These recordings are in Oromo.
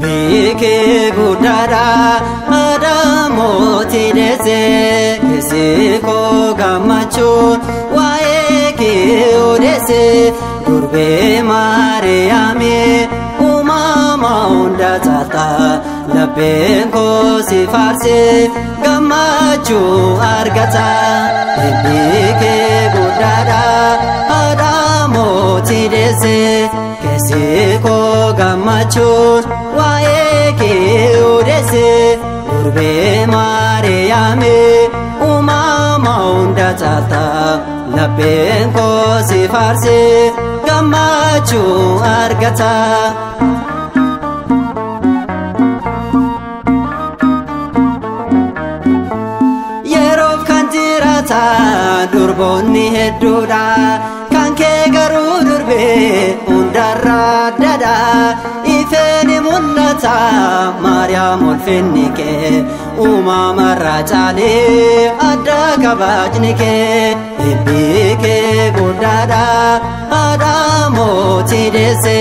Bike gudara adamoti dese kesiko gamacho waeke odese durbe Mariame umama unda tata labenko sifarse gamacho argata bike gudara adamoti dese kesiko gamacho waeke odese durbe Mariame umama unda tata labenko sifarse gamachu argata yerof kantirata durbonni hedduda kanke garu durbe undarra dada ifeni munnata Mariam ulfinnike umama rajale adda kabajnike bike gudada adamoti dese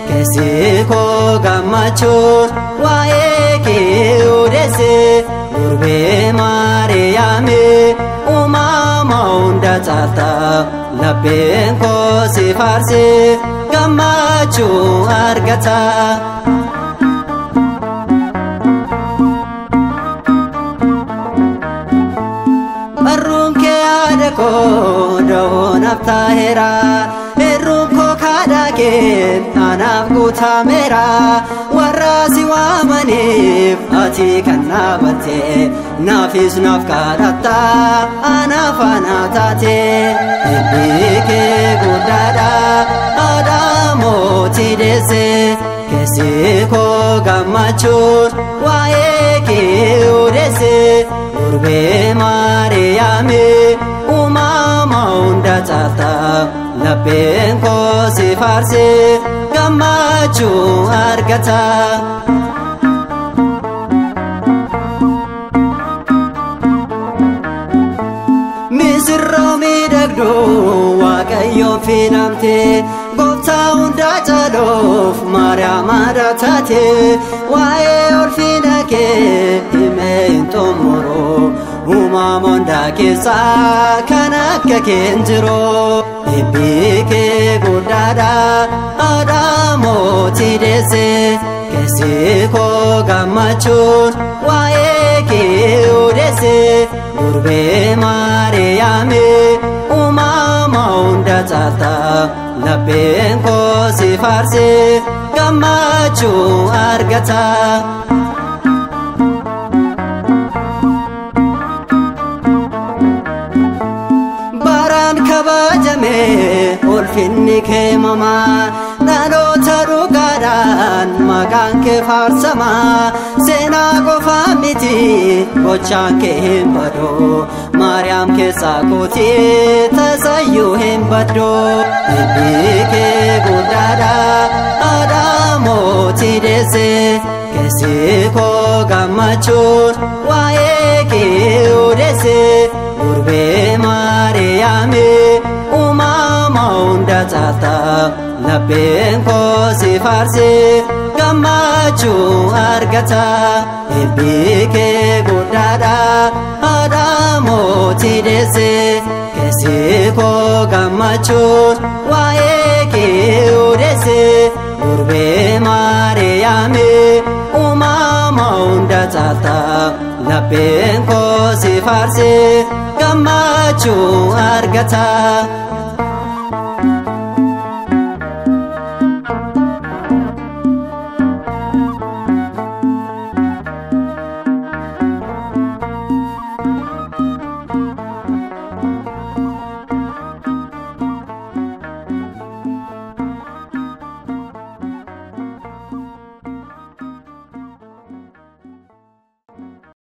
kesiko gamacho waeke odese durbe Mariame umama unda tata labenko sifarse gamachu argata arunke adako doonafta hera erunko kadake anaf gutamera warasi wamanif ati kannabate nafis nafkarata anafanaatate bike gudada adamoti dese kesiko gamachu waeke odese durbe Mariame umama unda tata labenko sifarse gamachu argata misirro midagdo waaqayyo finamte gofta unda jalof Mariam adatate wae ulfinake himein tomoro umama unda kesa kanakka kenjiro bike gudada adamoti dese kesiko gamachu waeke odese durbe Mariame umama unda tata labenko sifarse gamachu argata baran kabajame ulfinnike mama dhalota dhugaadhaan maqaan kee faarsama seenaa qofa miti gochaan kee hin badu Mariam keessaa kootii tasayyuu hin baddu bike guddaadha adamoti dese kesiko gamachuun waa'ee kee odese durbe Mariame umama unda tata labenko sifarse gamachu argata bike guddaadha adamoti dese kesiko gamachuun waa'ee kee odese durbe Mariame umama unda tata labenko sifarse gamachu argata